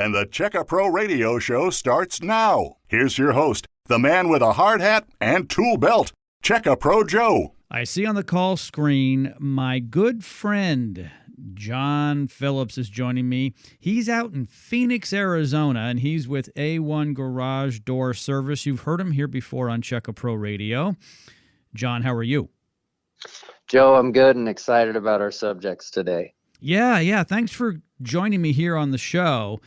and the Checka Pro Radio Show starts now. Here's your host, the man with a hard hat and tool belt, Checka Pro Joe. I see on the call screen my good friend, Jon Phillips, is joining me. He's out in Phoenix, Arizona, and he's with A1 Garage Door Service. You've heard him here before on Checka Pro Radio. Jon, how are you? Joe, I'm good and excited about our subjects today. Yeah. Thanks for joining me here on the show.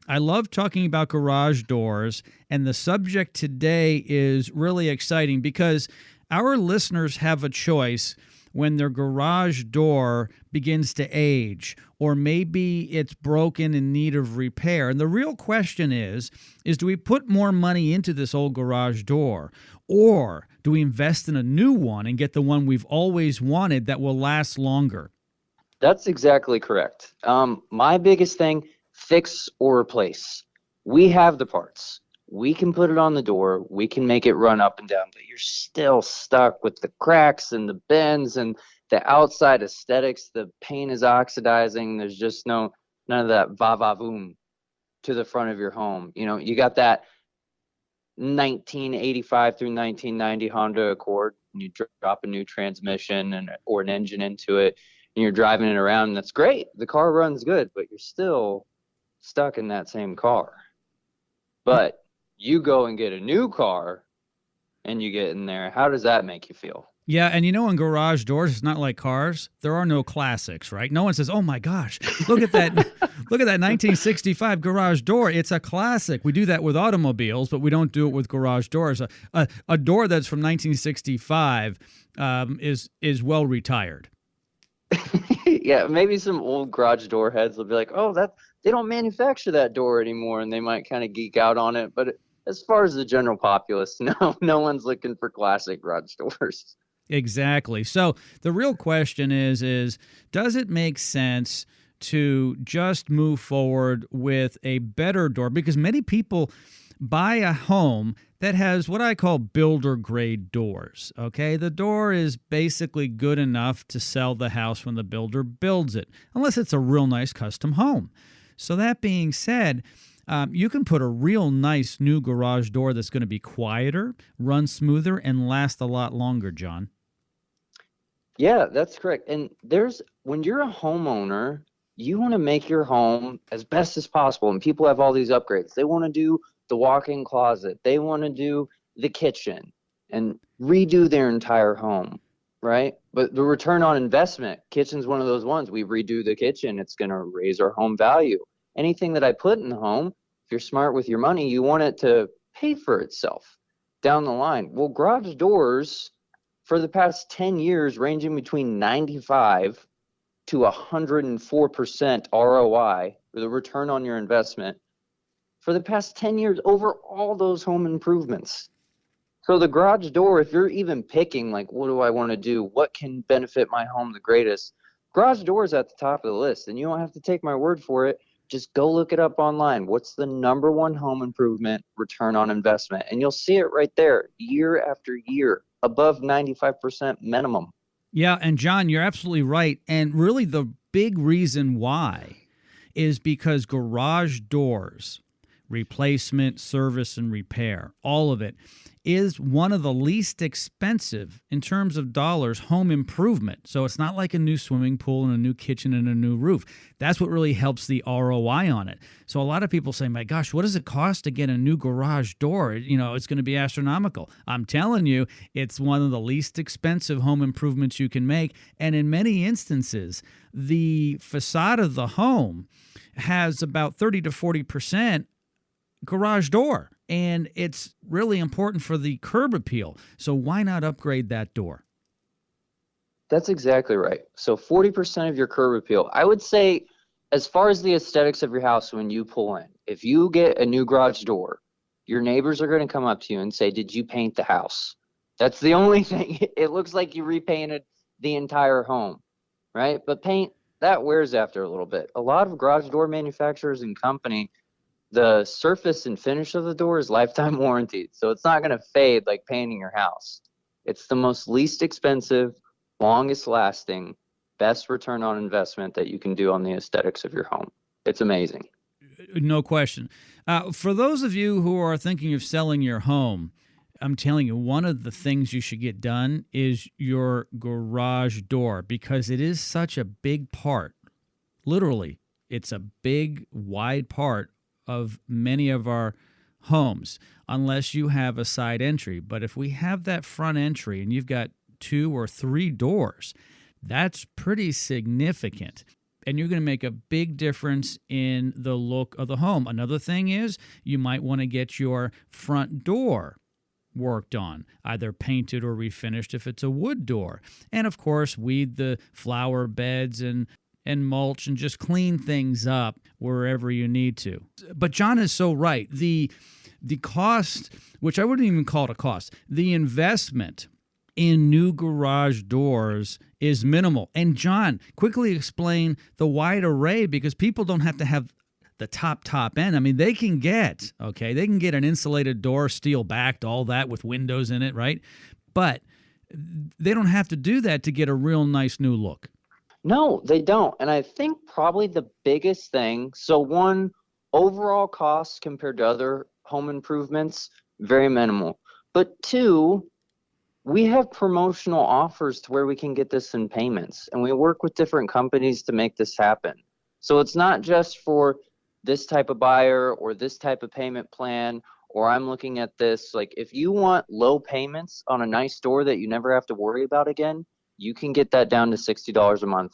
I love talking about garage doors, and the subject today is really exciting because our listeners have a choice when their garage door begins to age, or maybe it's broken in need of repair. And the real question is do we put more money into this old garage door, or do we invest in a new one and get the one we've always wanted that will last longer? That's exactly correct. My biggest thing, fix or replace. We have the parts. We can put it on the door. We can make it run up and down, but you're still stuck with the cracks and the bends and the outside aesthetics. The paint is oxidizing. There's just none of that va-va-voom to the front of your home. You know, you got that 1985 through 1990 Honda Accord, and you drop a new transmission or an engine into it, and you're driving it around, and that's great. The car runs good, but you're still stuck in that same car. But you go and get a new car and you get in there. How does that make you feel? Yeah, and you know, in garage doors, it's not like cars. There are no classics, right? No one says, "Oh my gosh, look at that! Look at that 1965 garage door. It's a classic." We do that with automobiles, but we don't do it with garage doors. A door that's from 1965 is well retired. Yeah, maybe some old garage door heads will be like, "Oh, they don't manufacture that door anymore," and they might kind of geek out on it. But as far as the general populace, no one's looking for classic garage doors. Exactly. So the real question is does it make sense to just move forward with a better door? Because many people buy a home that has what I call builder grade doors. Okay, the door is basically good enough to sell the house when the builder builds it, unless it's a real nice custom home. So that being said, you can put a real nice new garage door that's going to be quieter, run smoother, and last a lot longer, Jon. Yeah, that's correct. And when you're a homeowner, you want to make your home as best as possible. And people have all these upgrades. They want to do the walk-in closet. They want to do the kitchen and redo their entire home, right? But the return on investment, kitchen's one of those ones. We redo the kitchen, it's going to raise our home value. Anything that I put in the home, if you're smart with your money, you want it to pay for itself down the line. Well, garage doors for the past 10 years, ranging between 95 to 104% ROI, or the return on your investment, for the past 10 years over all those home improvements. So the garage door, if you're even picking, like, what do I want to do? What can benefit my home the greatest? Garage door is at the top of the list, and you don't have to take my word for it. Just go look it up online. What's the number one home improvement return on investment? And you'll see it right there, year after year, above 95% minimum. Yeah, and Jon, you're absolutely right. And really the big reason why is because garage doors, replacement, service, and repair, all of it, is one of the least expensive in terms of dollars home improvement. So it's not like a new swimming pool and a new kitchen and a new roof. That's what really helps the ROI on it. So a lot of people say, my gosh, what does it cost to get a new garage door? You know, it's going to be astronomical. I'm telling you, it's one of the least expensive home improvements you can make. And in many instances, the facade of the home has about 30 to 40% garage door. And it's really important for the curb appeal. So why not upgrade that door? That's exactly right. So 40% of your curb appeal. I would say, as far as the aesthetics of your house when you pull in, if you get a new garage door, your neighbors are going to come up to you and say, "Did you paint the house?" That's the only thing. It looks like you repainted the entire home, right? But paint, that wears after a little bit. A lot of garage door manufacturers and company, the surface and finish of the door is lifetime warranted, so it's not going to fade like painting your house. It's the most least expensive, longest lasting, best return on investment that you can do on the aesthetics of your home. It's amazing. No question. For those of you who are thinking of selling your home, I'm telling you, one of the things you should get done is your garage door, because it is such a big part. Literally, it's a big, wide part of many of our homes, unless you have a side entry. But if we have that front entry and you've got 2 or 3 doors, that's pretty significant. And you're going to make a big difference in the look of the home. Another thing is you might want to get your front door worked on, either painted or refinished if it's a wood door. And of course, weed the flower beds and mulch and just clean things up wherever you need to. But John is so right. The cost, which I wouldn't even call it a cost, the investment in new garage doors is minimal. And John, quickly explain the wide array, because people don't have to have the top end. I mean, they can get an insulated door, steel backed, all that with windows in it, right? But they don't have to do that to get a real nice new look. No, they don't. And I think probably the biggest thing, so one, overall costs compared to other home improvements, very minimal. But 2, we have promotional offers to where we can get this in payments. And we work with different companies to make this happen. So it's not just for this type of buyer or this type of payment plan, or I'm looking at this. Like, if you want low payments on a nice door that you never have to worry about again, you can get that down to $60 a month.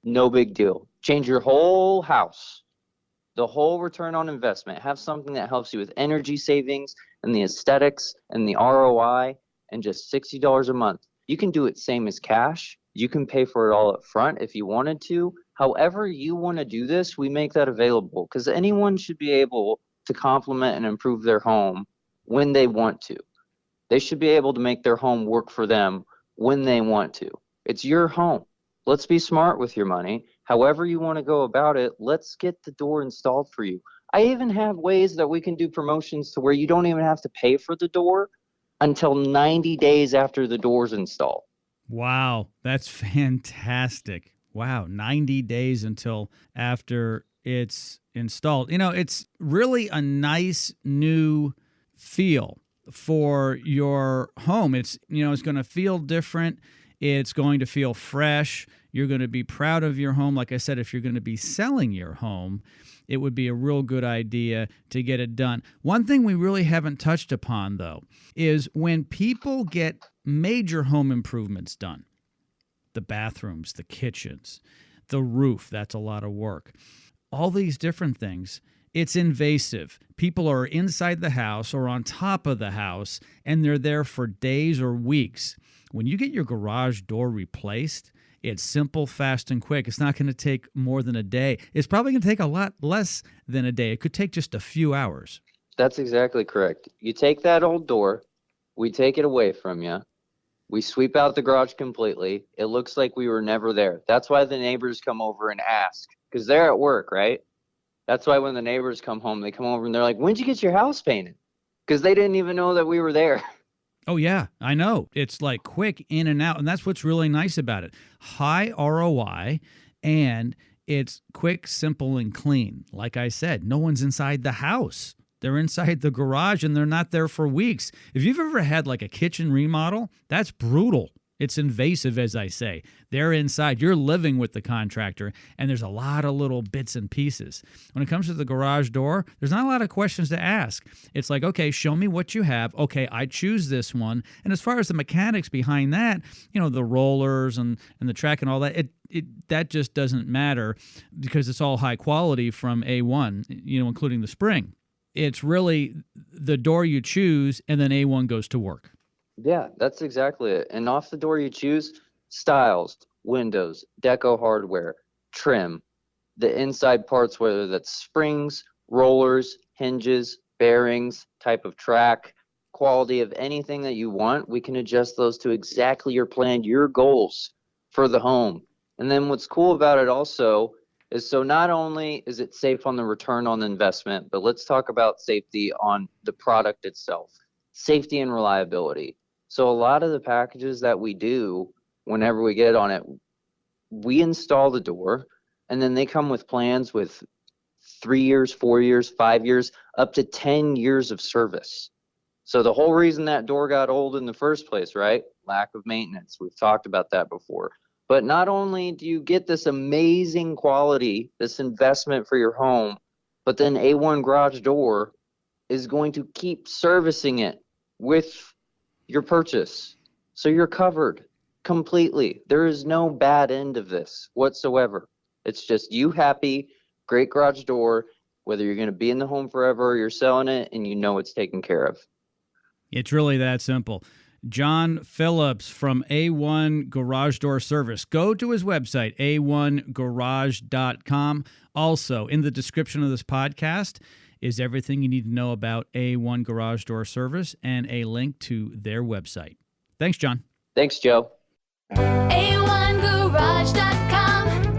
No big deal. Change your whole house, the whole return on investment. Have something that helps you with energy savings and the aesthetics and the ROI, and just $60 a month. You can do it same as cash. You can pay for it all up front if you wanted to. However you want to do this, we make that available, because anyone should be able to complement and improve their home when they want to. They should be able to make their home work for them when they want to. It's your home. Let's be smart with your money. However you want to go about it, let's get the door installed for you. I even have ways that we can do promotions to where you don't even have to pay for the door until 90 days after the door's installed. Wow, that's fantastic. Wow, 90 days until after it's installed. You know, it's really a nice new feel for your home. It's going to feel different. It's going to feel fresh. You're going to be proud of your home. Like I said, if you're going to be selling your home, it would be a real good idea to get it done. One thing we really haven't touched upon, though, is when people get major home improvements done, the bathrooms, the kitchens, the roof, that's a lot of work. All these different things, it's invasive. People are inside the house or on top of the house, and they're there for days or weeks. When you get your garage door replaced, it's simple, fast, and quick. It's not going to take more than a day. It's probably going to take a lot less than a day. It could take just a few hours. That's exactly correct. You take that old door, we take it away from you, we sweep out the garage completely. It looks like we were never there. That's why the neighbors come over and ask, because they're at work, right? That's why when the neighbors come home, they come over and they're like, "When'd you get your house painted?" Because they didn't even know that we were there. Oh, yeah, I know. It's like quick in and out, and that's what's really nice about it. High ROI, and it's quick, simple, and clean. Like I said, no one's inside the house. They're inside the garage, and they're not there for weeks. If you've ever had like a kitchen remodel, that's brutal. It's invasive, as I say. They're inside. You're living with the contractor, and there's a lot of little bits and pieces. When it comes to the garage door, there's not a lot of questions to ask. It's like, okay, show me what you have. Okay, I choose this one. And as far as the mechanics behind that, the rollers and the track and all that, that just doesn't matter because it's all high quality from A1, including the spring. It's really the door you choose, and then A1 goes to work. Yeah, that's exactly it. And off the door you choose, styles, windows, deco hardware, trim, the inside parts, whether that's springs, rollers, hinges, bearings, type of track, quality of anything that you want, we can adjust those to exactly your plan, your goals for the home. And then what's cool about it also is, so not only is it safe on the return on the investment, but let's talk about safety on the product itself, safety and reliability. So a lot of the packages that we do, whenever we get on it, we install the door, and then they come with plans with 3 years, 4 years, 5 years, up to 10 years of service. So the whole reason that door got old in the first place, right? Lack of maintenance. We've talked about that before. But not only do you get this amazing quality, this investment for your home, but then A1 Garage Door is going to keep servicing it with your purchase. So you're covered completely. There is no bad end of this whatsoever. It's just you happy, great garage door, whether you're going to be in the home forever or you're selling it and you know it's taken care of. It's really that simple. Jon Phillips from A1 Garage Door Service. Go to his website, a1garage.com. Also, in the description of this podcast is everything you need to know about A1 Garage Door Service and a link to their website. Thanks, Jon. Thanks, Joe. A1garage.com